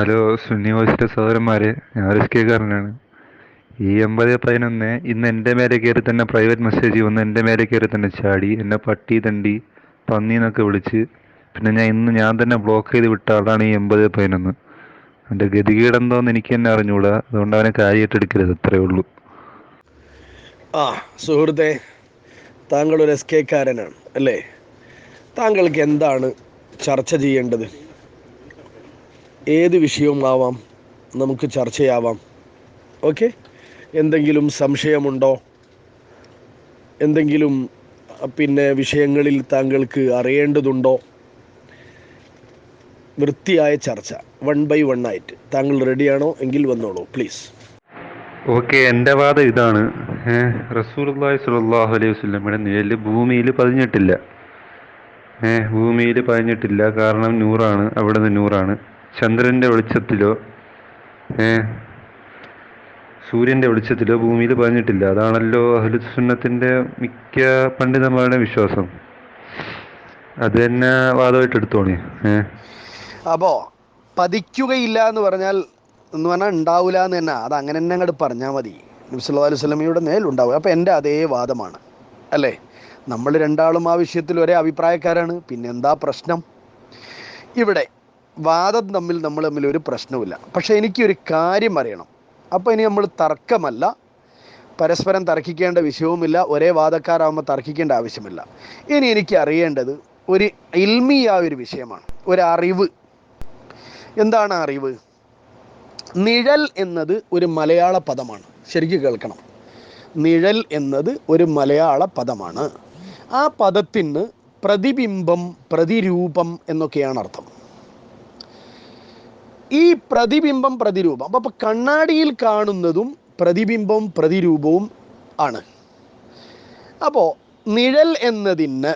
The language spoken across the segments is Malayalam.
ഹലോ സുന്നി വോയിസിലെ സഹോദരന്മാരെ, ഞാൻ റിസ്കേക്കാരനാണ്. ഈ 80-11 ഇന്ന് എൻ്റെ മേലെ കയറി തന്നെ പ്രൈവറ്റ് മെസ്സേജ് വന്ന് എൻ്റെ മേലെ കയറി തന്നെ ചാടി എന്നെ പട്ടി തണ്ടി പന്നി എന്നൊക്കെ വിളിച്ച്, പിന്നെ ഞാൻ തന്നെ ബ്ലോക്ക് ചെയ്ത് വിട്ട ആളാണ് ഈ 80-11. എൻ്റെ ഗതികേടെന്തോന്ന് എനിക്ക് തന്നെ അറിഞ്ഞൂടാ. അതുകൊണ്ട് അവനെ കാര്യമായിട്ട് എടുക്കരുത്, അത്രേ ഉള്ളൂ. സുഹൃത്തെ, താങ്കൾ ഒരു എസ്കേക്കാരനാണ് അല്ലേ? താങ്കൾക്ക് എന്താണ് ചർച്ച ചെയ്യേണ്ടത്? ഏത് വിഷയവുമാവാം, നമുക്ക് ചർച്ചയാവാം. ഓക്കെ, എന്തെങ്കിലും സംശയമുണ്ടോ? എന്തെങ്കിലും വിഷയങ്ങളിൽ താങ്കൾക്ക് അറിയേണ്ടതുണ്ടോ? വൃത്തിയായ ചർച്ച 1 by 1 ആയിട്ട്. താങ്കൾ റെഡിയാണോ? എങ്കിൽ വന്നോളൂ പ്ലീസ്. ഓക്കെ, എൻ്റെ വാദം ഇതാണ്. റസൂലുള്ളാഹി സ്വല്ലല്ലാഹു അലൈഹി വസല്ലമയുടെ നിഴല് ഭൂമിയിൽ പതിഞ്ഞിട്ടില്ല. ഭൂമിയിൽ പതിഞ്ഞിട്ടില്ല. കാരണം നൂറാണ്, അവിടുന്ന് നൂറാണ്. ചന്ദ്രൻ്റെ വെളിച്ചത്തിലോ സൂര്യൻ്റെ വെളിച്ചത്തിലോ ഭൂമിയിൽ പതിഞ്ഞിട്ടില്ല. അതാണല്ലോ അഹ്ലുസുന്നത്തിൻ്റെ മിക്ക പണ്ഡിതന്മാരുടെ വിശ്വാസം. അത് തന്നെ വാദമായിട്ട് എടുത്തോണേ. അപ്പോൾ പതിക്കുകയില്ല എന്ന് പറഞ്ഞാൽ ഉണ്ടാവില്ല എന്ന് തന്നെ, അത് അങ്ങനെ തന്നെ അങ്ങോട്ട് പറഞ്ഞാൽ മതി. നബി സല്ലല്ലാഹു അലൈഹി വസല്ലമയുടെ ഉണ്ടാവുക. അപ്പോൾ എൻ്റെ അതേ വാദമാണ് അല്ലേ? നമ്മൾ രണ്ടാളും ആ വിഷയത്തിൽ ഒരേ അഭിപ്രായക്കാരാണ്. പിന്നെ എന്താ പ്രശ്നം? ഇവിടെ വാദം നമ്മൾ തമ്മിൽ ഒരു പ്രശ്നവുമില്ല. പക്ഷേ എനിക്കൊരു കാര്യം അറിയണം. അപ്പോൾ ഇനി നമ്മൾ തർക്കമല്ല, പരസ്പരം തർക്കിക്കേണ്ട വിഷയവുമില്ല, ഒരേ വാദക്കാരാകുമ്പോൾ തർക്കിക്കേണ്ട ആവശ്യമില്ല. ഇനി എനിക്ക് അറിയേണ്ടത് ഒരു ഇൽമിയായ ഒരു വിഷയമാണ്, ഒരു അറിവ്. എന്താണ് അറിവ്? നിഴൽ എന്നത് ഒരു മലയാള പദമാണ്. ശരിക്കും കേൾക്കണം. നിഴൽ എന്നത് ഒരു മലയാള പദമാണ്. ആ പദത്തിന് പ്രതിബിംബം, പ്രതിരൂപം എന്നൊക്കെയാണ് അർത്ഥം. ഈ പ്രതിബിംബം, പ്രതിരൂപം, അപ്പോൾ കണ്ണാടിയിൽ കാണുന്നതും പ്രതിബിംബവും പ്രതിരൂപവും ആണ്. അപ്പോൾ നിഴൽ എന്നതിന്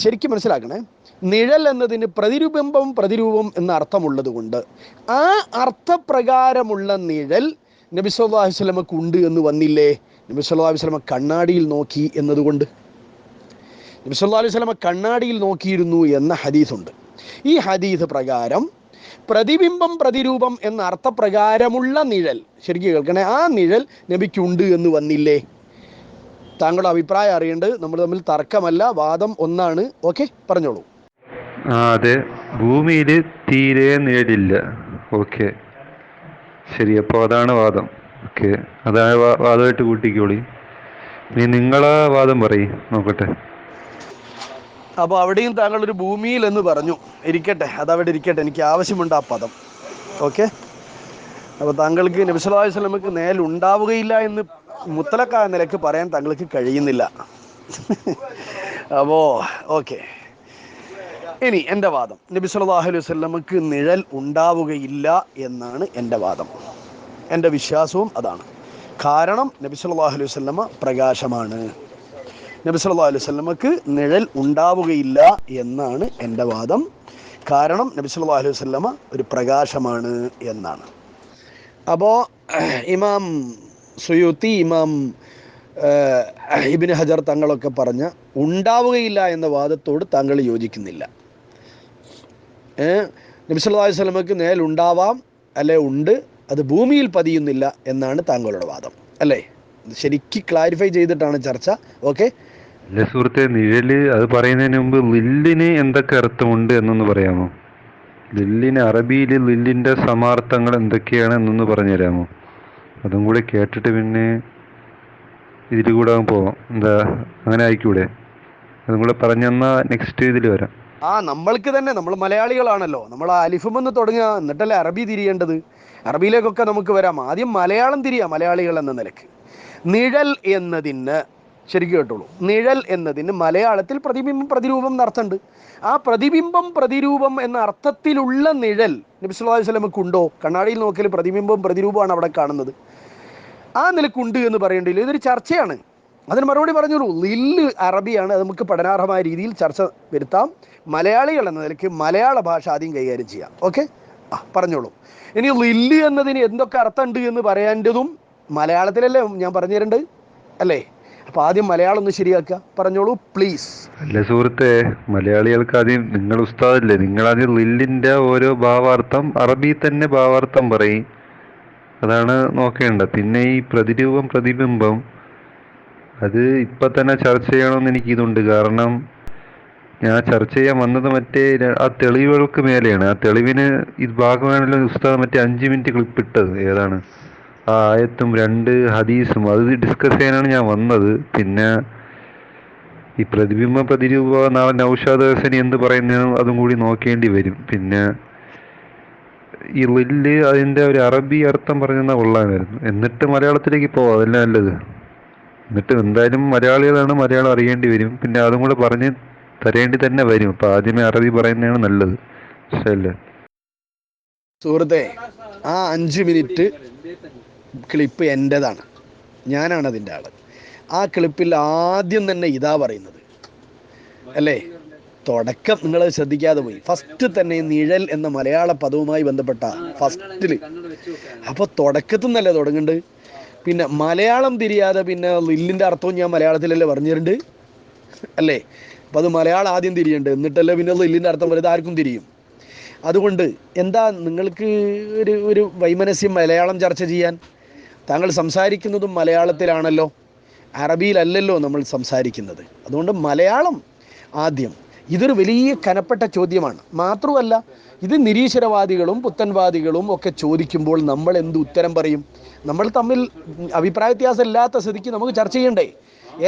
ശരിക്കും മനസ്സിലാക്കണേ, നിഴൽ എന്നതിന് പ്രതിബിംബം പ്രതിരൂപം എന്ന അർത്ഥമുള്ളത് കൊണ്ട് ആ അർത്ഥപ്രകാരമുള്ള നിഴൽ നബി സല്ലല്ലാഹു അലൈഹി വസല്ലമക്ക് ഉണ്ട് എന്ന് വന്നില്ലേ? നബി സല്ലല്ലാഹു അലൈഹി വസല്ലമ കണ്ണാടിയിൽ നോക്കി എന്നതുകൊണ്ട്. നബി സല്ലല്ലാഹു അലൈഹി വസല്ലമ കണ്ണാടിയിൽ നോക്കിയിരുന്നു എന്ന ഹദീസുണ്ട്. ഈ ഹദീസ് പ്രകാരം പ്രതിബിംബം പ്രതിരൂപം എന്ന അർത്ഥപ്രകാരമുള്ള നിഴൽ, ശരിക്കും കേൾക്കണേ, ആ നിഴൽ നബിക്കുണ്ട് എന്ന് വന്നില്ലേ? താങ്കളുടെ അഭിപ്രായം അറിയേണ്ടത്. നമ്മൾ തമ്മിൽ തർക്കമല്ല, വാദം ഒന്നാണ്. ഓക്കെ, പറഞ്ഞോളൂ. അതെ, ഭൂമിയിൽ തീരെ നിഴലില്ല. ഓക്കെ, ശരി. അപ്പോൾ അതാണ് വാദം. ഓക്കെ, അതാണ് വാദമായിട്ട് കൂട്ടിക്കോളി. ഇനി നിങ്ങളെ വാദം പറയും, നോക്കട്ടെ. അപ്പോൾ അവിടെയും താങ്കൾ ഒരു ഭൂമിയിൽ എന്ന് പറഞ്ഞു. ഇരിക്കട്ടെ, അതവിടെ ഇരിക്കട്ടെ, എനിക്ക് ആവശ്യമുണ്ട് ആ പദം. ഓക്കെ, അപ്പോൾ താങ്കൾക്ക് നബി സല്ലല്ലാഹു അലൈഹി വസല്ലമക്ക് ഉണ്ടാവുകയില്ല എന്ന് മുത്തലക്കായ നിലക്ക് പറയാൻ താങ്കൾക്ക് കഴിയുന്നില്ല. അപ്പോൾ ഓക്കെ, ഇനി എൻ്റെ വാദം, നബി സല്ലല്ലാഹു അലൈഹി വസല്ലമക്ക് നിഴൽ ഉണ്ടാവുകയില്ല എന്നാണ് എൻ്റെ വാദം. എൻ്റെ വിശ്വാസവും അതാണ്. കാരണം നബി സല്ലല്ലാഹു അലൈഹി വസല്ലമ പ്രകാശമാണ്. നബി സല്ലല്ലാഹു അലൈഹി വസല്ലമക്ക് നിഴൽ ഉണ്ടാവുകയില്ല എന്നാണ് എൻ്റെ വാദം. കാരണം നബി സല്ലല്ലാഹു അലൈഹി വസല്ലമ ഒരു പ്രകാശമാണ് എന്നാണ്. അപ്പോൾ ഇമാം സുയൂത്തി, ഇമാം ഇബ്നു ഹജർ തങ്ങളൊക്കെ പറഞ്ഞ ഉണ്ടാവുകയില്ല എന്ന വാദത്തോട് താങ്കൾ യോജിക്കുന്നില്ല. നബി സല്ലല്ലാഹു അലൈഹി വസല്ലമക്ക് നിഴൽ ഉണ്ടാവാം, അല്ലെ ഉണ്ട്, അത് ഭൂമിയിൽ പതിയുന്നില്ല എന്നാണ് താങ്കളുടെ വാദം അല്ലേ? ശരിക്കും ക്ലാരിഫൈ ചെയ്തിട്ടാണ് ചർച്ച. ഓക്കെ അല്ലേ സുഹൃത്തെ, നിഴല് അത് പറയുന്നതിന് മുമ്പ് ലില്ലിന് എന്തൊക്കെ അർത്ഥമുണ്ട് എന്നൊന്ന് പറയാമോ? ലില്ലിന് അറബിയിൽ ലില്ലിൻ്റെ സമാർത്ഥങ്ങൾ എന്തൊക്കെയാണ് എന്നൊന്ന് പറഞ്ഞു തരാമോ? അതും കൂടെ കേട്ടിട്ട് പിന്നെ ഇതിൽ കൂടെ പോവാം. എന്താ, അങ്ങനെ ആയിക്കൂടെ? അതും കൂടെ പറഞ്ഞെന്നാൽ നെക്സ്റ്റ് ഇതിൽ വരാം. നമ്മൾക്ക് തന്നെ, നമ്മൾ മലയാളികളാണല്ലോ, നമ്മൾ അലിഫുമെന്ന് തുടങ്ങുക, എന്നിട്ടല്ലേ അറബി തിരിയേണ്ടത്. അറബിയിലേക്കൊക്കെ നമുക്ക് വരാം. ആദ്യം മലയാളം തിരിയാം, മലയാളികൾ എന്ന നിലക്ക്. നിഴൽ എന്നതിന്, ശരിക്കും കേട്ടോളൂ, നിഴൽ എന്നതിന് മലയാളത്തിൽ പ്രതിബിംബം പ്രതിരൂപം എന്നർത്ഥമുണ്ട്. ആ പ്രതിബിംബം പ്രതിരൂപം എന്ന അർത്ഥത്തിലുള്ള നിഴൽ നബി സല്ലല്ലാഹു അലൈഹി വസല്ലമക്ക് ഉണ്ടോ? കണ്ണാടിയിൽ നോക്കിയാൽ പ്രതിബിംബം പ്രതിരൂപമാണ് അവിടെ കാണുന്നത്. ആ നിലക്കുണ്ട് എന്ന് പറയേണ്ടില്ല. ഇതൊരു ചർച്ചയാണ്. അതിന് മറുപടി പറഞ്ഞോളൂ. ലില്ല് അറബിയാണ്, അത് നമുക്ക് പഠനാർഹമായ രീതിയിൽ ചർച്ച വരുത്താം. മലയാളികൾ എന്ന നിലയ്ക്ക് മലയാള ഭാഷ ആദ്യം കൈകാര്യം ചെയ്യാം. ഓക്കെ, പറഞ്ഞോളൂ. ഇനി ലില്ല് എന്നതിന് എന്തൊക്കെ അർത്ഥമുണ്ട് എന്ന് പറയേണ്ടതും മലയാളത്തിലല്ലേ ഞാൻ പറഞ്ഞു തരേണ്ടത് അല്ലേ? അപ്പോൾ ആദ്യം മലയാളം ഒന്ന് ശരിയാക്കുക. പറഞ്ഞോളൂ പ്ലീസ്. അല്ല സുഹൃത്തെ, മലയാളികൾക്ക് ആദ്യം നിങ്ങൾ ഉസ്താദല്ലേ, നിങ്ങളാദ്യം ലില്ലിന്റെ ഓരോ ഭാവാർത്ഥം അറബി തന്നെ ഭാവാർത്ഥം പറയും, അതാണ് നോക്കേണ്ടത്. പിന്നെ ഈ പ്രതിരൂപം പ്രതിബിംബം അത് ഇപ്പൊ തന്നെ ചർച്ച ചെയ്യണമെന്ന് എനിക്കിതുണ്ട്. കാരണം ഞാൻ ചർച്ച ചെയ്യാൻ വന്നത് മറ്റേ ആ തെളിവുകൾക്ക് മേലെയാണ്. ആ തെളിവിന് ഇത് ഭാഗമാണല്ലോ ഉസ്താദ് മറ്റേ 5 മിനിറ്റ് ക്ലിപ്പ് ഇട്ടത്. ഏതാണ് ആ ആയത്തും 2 ഹദീസും, അത് ഡിസ്കസ് ചെയ്യാനാണ് ഞാൻ വന്നത്. പിന്നെ ഈ പ്രതിബിംബ പ്രതിരൂപ നാളെ നൗഷാദ് ഹസനി എന്ത് പറയുന്നതും അതും കൂടി നോക്കേണ്ടി വരും. പിന്നെ ഈ ലില്ല് അതിന്റെ ഒരു അറബി അർത്ഥം പറഞ്ഞാൽ കൊള്ളാമായിരുന്നു. എന്നിട്ട് മലയാളത്തിലേക്ക് പോവാം, അതല്ല നല്ലത്. എന്നിട്ട് എന്തായാലും മലയാളികളാണ്, മലയാളം അറിയേണ്ടി വരും. പിന്നെ അതും കൂടെ പറഞ്ഞ് തരേണ്ടി തന്നെ വരും. അപ്പൊ ആദ്യമേ അറബി പറയുന്നതാണ് നല്ലത്. ശരിയല്ലേ സുഹൃത്തെ, ആ 5 മിനിറ്റ് ക്ലിപ്പ് എൻ്റെതാണ്, ഞാനാണ് അതിൻ്റെ ആള്. ആ ക്ലിപ്പിൽ ആദ്യം തന്നെ ഇതാ പറയുന്നത് അല്ലേ? തുടക്കം നിങ്ങൾ ശ്രദ്ധിക്കാതെ പോയി. ഫസ്റ്റ് തന്നെ നിഴൽ എന്ന മലയാള പദവുമായി ബന്ധപ്പെട്ട ഫസ്റ്റില്, അപ്പോൾ തുടക്കത്തിൽ നിന്നല്ലേ തുടങ്ങുന്നുണ്ട്. പിന്നെ മലയാളം തിരിയാതെ പിന്നെ ലില്ലിൻ്റെ അർത്ഥവും ഞാൻ മലയാളത്തിലല്ലേ പറഞ്ഞിട്ടുണ്ട് അല്ലേ? അപ്പോൾ അത് മലയാളം ആദ്യം തിരിയുണ്ട്, എന്നിട്ടല്ലേ പിന്നെ ലില്ലിൻ്റെ അർത്ഥം വരുന്നത്, ആർക്കും തിരിയും. അതുകൊണ്ട് എന്താ നിങ്ങൾക്ക് ഒരു ഒരു വൈമനസ്യം മലയാളം ചർച്ച ചെയ്യാൻ? താങ്കൾ സംസാരിക്കുന്നതും മലയാളത്തിലാണല്ലോ, അറബിയിലല്ലല്ലോ നമ്മൾ സംസാരിക്കുന്നത്. അതുകൊണ്ട് മലയാളം ആദ്യം. ഇതൊരു വലിയ കനപ്പെട്ട ചോദ്യമാണ്. മാത്രമല്ല, ഇത് നിരീശ്വരവാദികളും പുത്തൻവാദികളും ഒക്കെ ചോദിക്കുമ്പോൾ നമ്മൾ എന്ത് ഉത്തരം പറയും? നമ്മൾ തമ്മിൽ അഭിപ്രായ വ്യത്യാസം ഇല്ലാത്ത സ്ഥിതിക്ക് നമുക്ക് ചർച്ച ചെയ്യണ്ടേ?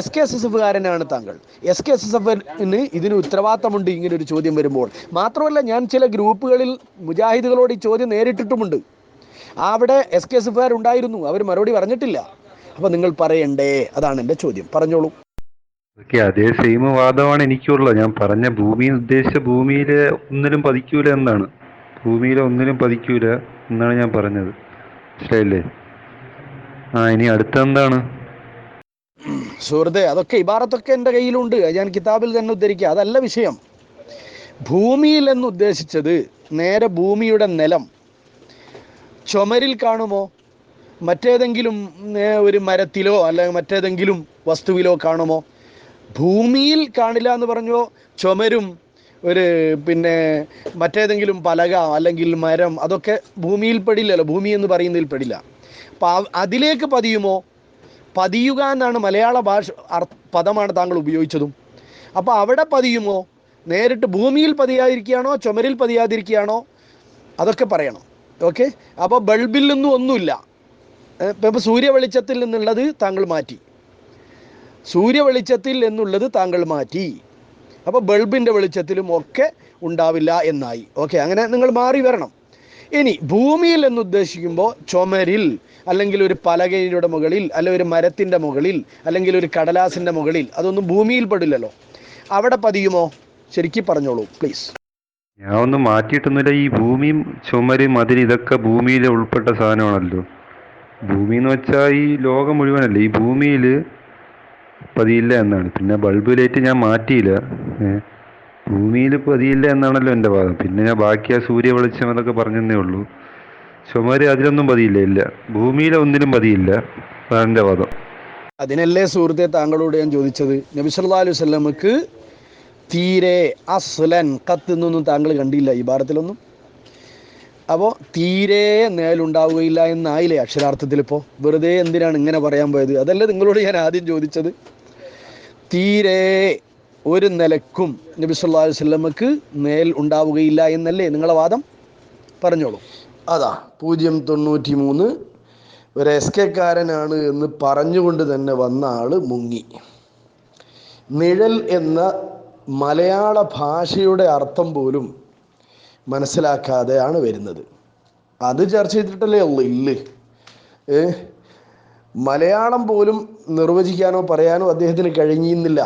SKSSFകാരനാണ് താങ്കൾ. SKSSFന് ഇതിന് ഉത്തരവാദിത്തമുണ്ട് ഇങ്ങനെ ഒരു ചോദ്യം വരുമ്പോൾ. മാത്രമല്ല, ഞാൻ ചില ഗ്രൂപ്പുകളിൽ മുജാഹിദുകളോട് ഈ ചോദ്യം നേരിട്ടിട്ടുമുണ്ട്. അവിടെ SKSFകാരുണ്ടായിരുന്നു, അവർ മറുപടി പറഞ്ഞിട്ടില്ല. അപ്പോൾ നിങ്ങൾ പറയണ്ടേ? അതാണ് എൻ്റെ ചോദ്യം. പറഞ്ഞോളൂ. ഓക്കെ, അതേ സെയിം വാദമാണ് എനിക്കുള്ളത്. ഞാൻ പറഞ്ഞ ഭൂമി ഉദ്ദേശിച്ച ഭൂമിയിലെ ഒന്നിലും പതിക്കൂല എന്നാണ്. ഭൂമിയിലെ ഒന്നിലും പതിക്കൂല എന്നാണ് ഞാൻ പറഞ്ഞത്. ശരിയല്ലേ? ഇനി അടുത്തെന്താണ്? സുഹൃത്തെ, അതൊക്കെ ഇബാറത്തൊക്കെ എൻ്റെ കയ്യിലുണ്ട്, ഞാൻ കിതാബിൽ തന്നെ ഉദ്ധരിക്കുക. അതല്ല വിഷയം. ഭൂമിയിൽ എന്ന് ഉദ്ദേശിച്ചത് നേരെ ഭൂമിയുടെ നിലം ചുമരിൽ കാണുമോ? മറ്റേതെങ്കിലും ഒരു മരത്തിലോ അല്ലെങ്കിൽ മറ്റേതെങ്കിലും വസ്തുവിലോ കാണുമോ? ഭൂമിയിൽ കാണില്ല എന്ന് പറഞ്ഞോ. ചുമരും ഒരു പിന്നെ മറ്റേതെങ്കിലും പലക അല്ലെങ്കിൽ മരം, അതൊക്കെ ഭൂമിയിൽ പെടില്ലല്ലോ, ഭൂമി എന്ന് പറയുന്നതിൽ പെടില്ല. അപ്പം അതിലേക്ക് പതിയുമോ? പതിയുക എന്നാണ് മലയാള പദമാണ് താങ്കൾ ഉപയോഗിച്ചതും. അപ്പോൾ അവിടെ പതിയുമോ? നേരിട്ട് ഭൂമിയിൽ പതിയാതിരിക്കുകയാണോ ചുമരിൽ പതിയാതിരിക്കുകയാണോ? അതൊക്കെ പറയണം. ഓക്കെ, അപ്പോൾ ബൾബിൽ നിന്നും ഒന്നുമില്ല. ഇപ്പോൾ സൂര്യവെളിച്ചത്തിൽ നിന്നുള്ളത് താങ്കൾ മാറ്റി, സൂര്യവെളിച്ചത്തിൽ എന്നുള്ളത് താങ്കൾ മാറ്റി. അപ്പോൾ ബൾബിൻ്റെ വെളിച്ചത്തിലും ഒക്കെ ഉണ്ടാവില്ല എന്നായി. ഓക്കെ, അങ്ങനെ നിങ്ങൾ മാറി വരണം. ഇനി ഭൂമിയിൽ എന്നുദ്ദേശിക്കുമ്പോൾ ചുമരിൽ അല്ലെങ്കിൽ ഒരു പലകയുടെ മുകളിൽ അല്ലെങ്കിൽ ഒരു മരത്തിൻ്റെ മുകളിൽ അല്ലെങ്കിൽ ഒരു കടലാസിൻ്റെ മുകളിൽ, അതൊന്നും ഭൂമിയിൽ പെടില്ലല്ലോ. അവിടെ പതിയുമോ? ശരിക്കും പറഞ്ഞോളൂ പ്ലീസ്. ഞാൻ ഒന്നും മാറ്റിയിട്ടൊന്നുമില്ല. ഈ ഭൂമിയും ചുമര് മതിൽ ഇതൊക്കെ ഭൂമിയിൽ ഉൾപ്പെട്ട സാധനമാണല്ലോ. ഭൂമി എന്ന് വെച്ചാൽ ഈ ലോകം മുഴുവനല്ലേ. ഈ ഭൂമിയിൽ പതിയില്ല എന്നാണ്. പിന്നെ ബൾബ് ലൈറ്റ് ഞാൻ മാറ്റിയില്ല. ഭൂമിയിൽ പതിയില്ല എന്നാണല്ലോ എൻ്റെ വാദം. പിന്നെ ഞാൻ ബാക്കി ആ സൂര്യ വെളിച്ചം അതൊക്കെ പറഞ്ഞതേ ഉള്ളൂ. ചുമര് അതിലൊന്നും പതിയില്ല. ഇല്ല, ഭൂമിയിലെ ഒന്നിലും പതിയില്ല. അതാണ് എൻ്റെ വാദം. അതിനല്ലേ സുഹൃത്തെ താങ്കളോട് ഞാൻ ചോദിച്ചത്. നബി സല്ലല്ലാഹു അലൈഹി വസല്ലമക്ക് തീരെ അസ്ലൻ കത്തുന്നൊന്നും താങ്കൾ കണ്ടില്ല ഈ ഭാരത്തിലൊന്നും. അപ്പോൾ തീരെ നേലുണ്ടാവുകയില്ല എന്നായില്ലേ അക്ഷരാർത്ഥത്തിൽ. ഇപ്പോൾ വെറുതെ എന്തിനാണ് ഇങ്ങനെ പറയാൻ പോയത്? അതല്ലേ നിങ്ങളോട് ഞാൻ ആദ്യം ചോദിച്ചത്. തീരെ ഒരു നിലക്കും നബി സല്ലല്ലാഹു അലൈഹി വസല്ലമക്ക് നേൽ ഉണ്ടാവുകയില്ല എന്നല്ലേ നിങ്ങളെ വാദം? പറഞ്ഞോളൂ. അതാ 093 ഒരു SKക്കാരനാണ് എന്ന് പറഞ്ഞുകൊണ്ട് തന്നെ വന്ന ആൾ മുങ്ങി. നിഴൽ എന്ന മലയാള ഭാഷയുടെ അർത്ഥം പോലും മനസ്സിലാക്കാതെയാണ് വരുന്നത്. അത് ചർച്ച ചെയ്തിട്ടല്ലേ ഉള്ളു. ഇല്ല, മലയാളം പോലും നിർവചിക്കാനോ പറയാനോ അദ്ദേഹത്തിന് കഴിഞ്ഞിരുന്നില്ല.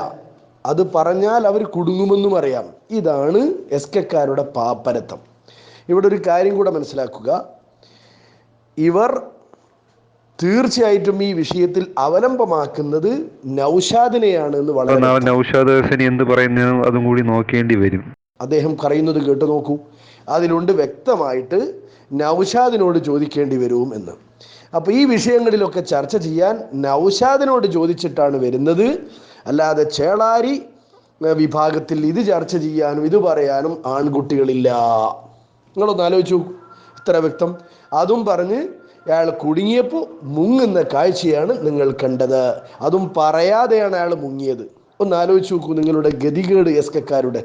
അത് പറഞ്ഞാൽ അവർ കുടുങ്ങുമെന്നും അറിയാം. ഇതാണ് SKക്കാരുടെ പാപ്പരത്തം. ഇവിടെ ഒരു കാര്യം കൂടെ മനസ്സിലാക്കുക. ഇവർ തീർച്ചയായിട്ടും ഈ വിഷയത്തിൽ അവലംബമാക്കുന്നത് നൗഷാദിനെയാണ് എന്ന് വളരെ നൗഷാദ് ഹസനി എന്ത് പറയുന്നതും അതും കൂടി നോക്കേണ്ടി വരും. അദ്ദേഹം പറയുന്നത് കേട്ട് നോക്കൂ. അതിലുണ്ട് വ്യക്തമായിട്ട് നൗഷാദിനോട് ചോദിക്കേണ്ടി വരും എന്ന്. അപ്പോൾ ഈ വിഷയങ്ങളിലൊക്കെ ചർച്ച ചെയ്യാൻ നൗഷാദിനോട് ചോദിച്ചിട്ടാണ് വരുന്നത്, അല്ലാതെ ചേളാരി വിഭാഗത്തിൽ ഇത് ചർച്ച ചെയ്യാനും ഇത് പറയാനും ആൺകുട്ടികളില്ല. നിങ്ങളൊന്ന് ആലോചിച്ചു, ഇത്ര വ്യക്തം. അതും പറഞ്ഞ് അയാൾ കുടുങ്ങിയപ്പോൾ മുങ്ങുന്ന കാഴ്ചയാണ് നിങ്ങൾ കണ്ടത്. അതും പറയാതെയാണ് അയാൾ മുങ്ങിയത്. ഒന്ന് ആലോചിച്ച് നോക്കൂ നിങ്ങളുടെ ഗതികേട് എസ്കക്കാരുടെ.